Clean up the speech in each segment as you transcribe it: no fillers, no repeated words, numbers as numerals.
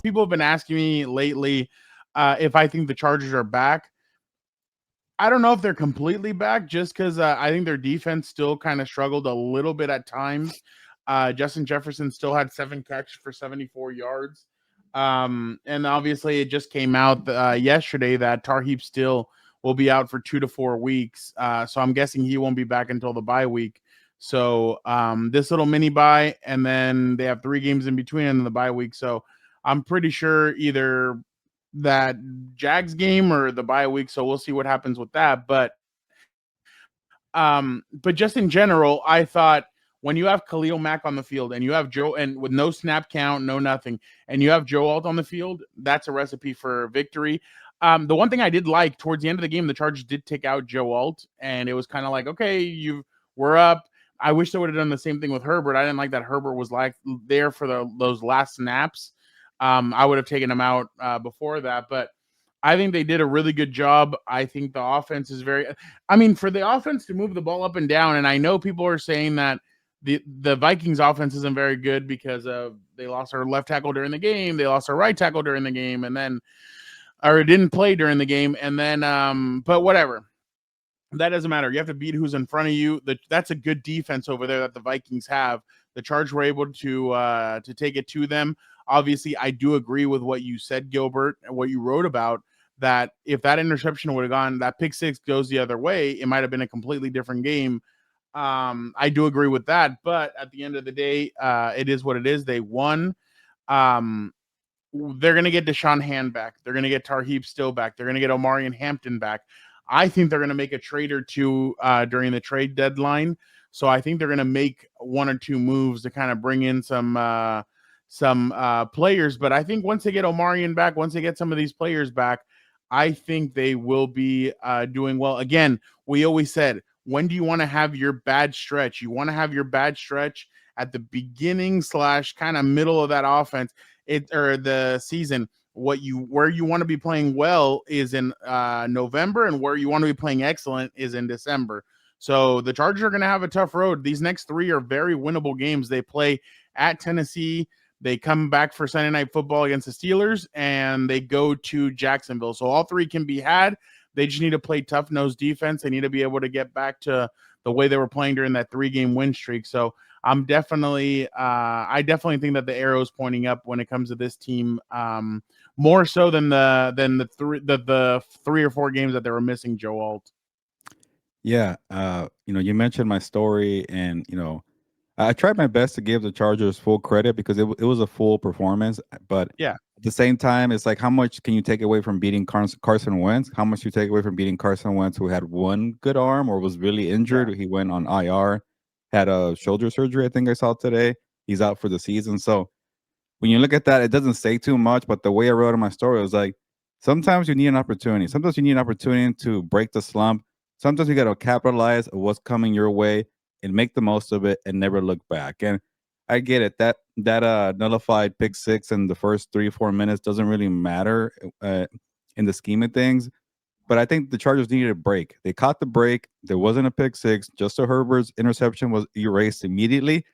People have been asking me lately if I think the Chargers are back. I don't know if they're completely back just because I think their defense still kind of struggled a little bit at times. Justin Jefferson still had 7 catches for 74 yards. And obviously, it just came out yesterday that Tarheeb still will be out for 2 to 4 weeks. So I'm guessing he won't be back until the bye week. So this little mini bye, and then they have 3 games in between and then the bye week. So I'm pretty sure either that Jags game or the bye week. So we'll see what happens with that. But just in general, I thought when you have Khalil Mack on the field and you have Joe and with no snap count, no nothing, and you have Joe Alt on the field, that's a recipe for victory. The one thing I did like towards the end of the game, the Chargers did take out Joe Alt, and it was kind of like, okay, we're up. I wish they would have done the same thing with Herbert. I didn't like that Herbert was like there for those last snaps. I would have taken him out before that, but I think they did a really good job. I think the offense is for the offense to move the ball up and down, and I know people are saying that the Vikings offense isn't very good because they lost our left tackle during the game, they lost our right tackle during the game, and then or didn't play during the game, and then but whatever. That doesn't matter. You have to beat who's in front of you. That's a good defense over there that the Vikings have. The Chargers were able to take it to them. Obviously, I do agree with what you said, Gilbert, and what you wrote about that. If that interception would have gone, that pick six goes the other way, it might have been a completely different game. I do agree with that. But at the end of the day, it is what it is. They won. They're going to get Deshaun Hand back. They're going to get Tarheeb Still back. They're going to get Omari and Hampton back. I think they're going to make a trade or two during the trade deadline. So I think they're going to make 1 or 2 moves to kind of bring in some players. But I think once they get Omarion back, once they get some of these players back, I think they will be doing well. Again, we always said, when do you want to have your bad stretch? You want to have your bad stretch at the beginning / kind of middle of that offense or the season. Where you want to be playing well is in November, and where you want to be playing excellent is in December. So the Chargers are going to have a tough road. These next 3 are very winnable games. They play at Tennessee. They come back for Sunday Night Football against the Steelers, and they go to Jacksonville. So all 3 can be had. They just need to play tough-nosed defense. They need to be able to get back to the way they were playing during that 3-game win streak. So I definitely think that the arrow is pointing up when it comes to this team, more so than the 3 or 4 games that they were missing Joe Alt. Yeah, you mentioned my story, and I tried my best to give the Chargers full credit because it was a full performance. But yeah, at the same time, it's like, how much can you take away from beating Carson Wentz? How much you take away from beating Carson Wentz, who had one good arm or was really injured? Yeah. He went on IR, had a shoulder surgery, I think I saw today. He's out for the season. So when you look at that, it doesn't say too much. But the way I wrote in my story, it was like, sometimes you need an opportunity. Sometimes you need an opportunity to break the slump. Sometimes you got to capitalize on what's coming your way and make the most of it and never look back. And I get it. That nullified pick six in the first 3-4 minutes doesn't really matter in the scheme of things. But I think the Chargers needed a break. They caught the break. There wasn't a pick six. Justin Herbert's interception was erased immediately.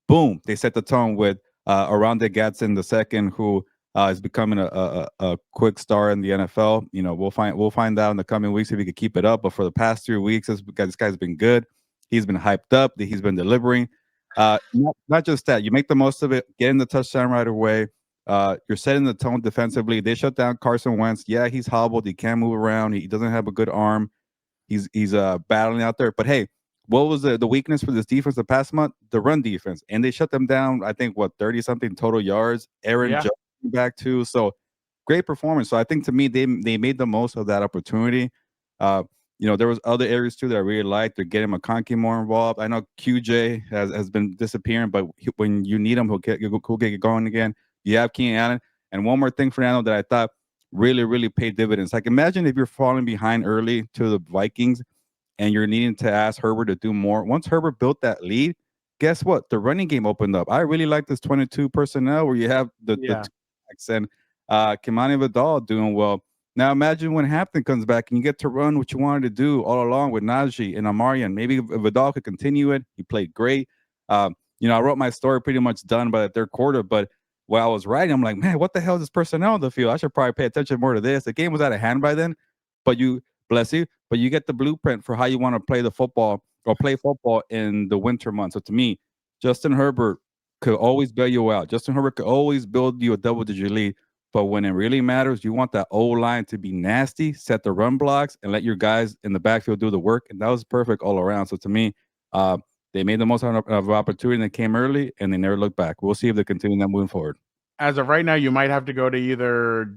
Boom. They set the tone with Aranda Gadsden II, who is becoming a quick star in the NFL. We'll find out in the coming weeks if he could keep it up. But for the past 3 weeks, this guy's been good. He's been hyped up. He's been delivering. Not just that. You make the most of it, getting the touchdown right away. You're setting the tone defensively. They shut down Carson Wentz. Yeah, he's hobbled. He can't move around. He doesn't have a good arm. He's battling out there. But hey, what was the weakness for this defense the past month? The run defense. And they shut them down, I think, 30-something total yards. Aaron Jones back too. So great performance. So I think, to me, they made the most of that opportunity. There was other areas too that I really liked. They're getting McConkey more involved. I know QJ has been disappearing, but when you need him, he'll get going again. You have Keenan Allen. And one more thing, Fernando, that I thought really, really paid dividends. Like, imagine if you're falling behind early to the Vikings and you're needing to ask Herbert to do more. Once Herbert built that lead, guess what? The running game opened up. I really like this 22 personnel where you have the and Kimani Vidal doing well. Now imagine when Hampton comes back and you get to run what you wanted to do all along with Najee and Amarian. Maybe Vidal could continue it. He played great. I wrote my story pretty much done by the third quarter, but while I was writing, I'm like, man, what the hell is this personnel on the field? I should probably pay attention more to this. The game was out of hand by then, but bless you, but you get the blueprint for how you want to play the football or play football in the winter months. So to me, Justin Herbert could always bail you out. Justin Herbert could always build you a double-digit lead. But when it really matters, you want that O line to be nasty, set the run blocks, and let your guys in the backfield do the work. And that was perfect all around. So to me, they made the most of opportunity that came early, and they never looked back. We'll see if they continue that moving forward. As of right now, you might have to go to either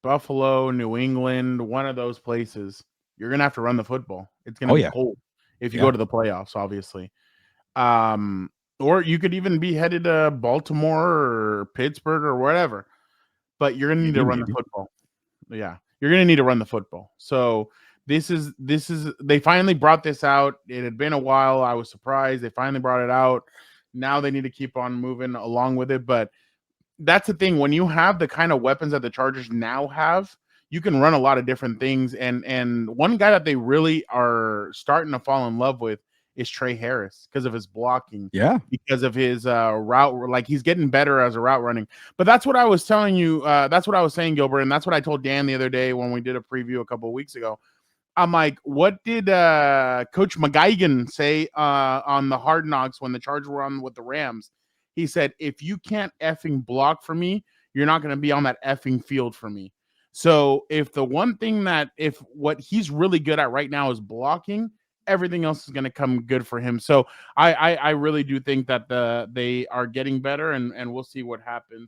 Buffalo, New England, one of those places. You're gonna have to run the football. It's gonna be cold if you go to the playoffs, obviously. Or you could even be headed to Baltimore or Pittsburgh or whatever. But you're gonna need to run the football. Yeah, you're gonna need to run the football. So this is they finally brought this out. It had been a while. I was surprised they finally brought it out. Now they need to keep on moving along with it. But that's the thing. When you have the kind of weapons that the Chargers now have, you can run a lot of different things. And one guy that they really are starting to fall in love with is Trey Harris because of his blocking. Yeah. Because of his route, like he's getting better as a route running. But that's what I was telling you. That's what I was saying, Gilbert, and that's what I told Dan the other day when we did a preview a couple of weeks ago. I'm like, what did Coach McGuigan say on the Hard Knocks when the Chargers were on with the Rams? He said, if you can't effing block for me, you're not going to be on that effing field for me. So if the one thing if what he's really good at right now is blocking, everything else is going to come good for him. So I really do think that they are getting better, and we'll see what happens.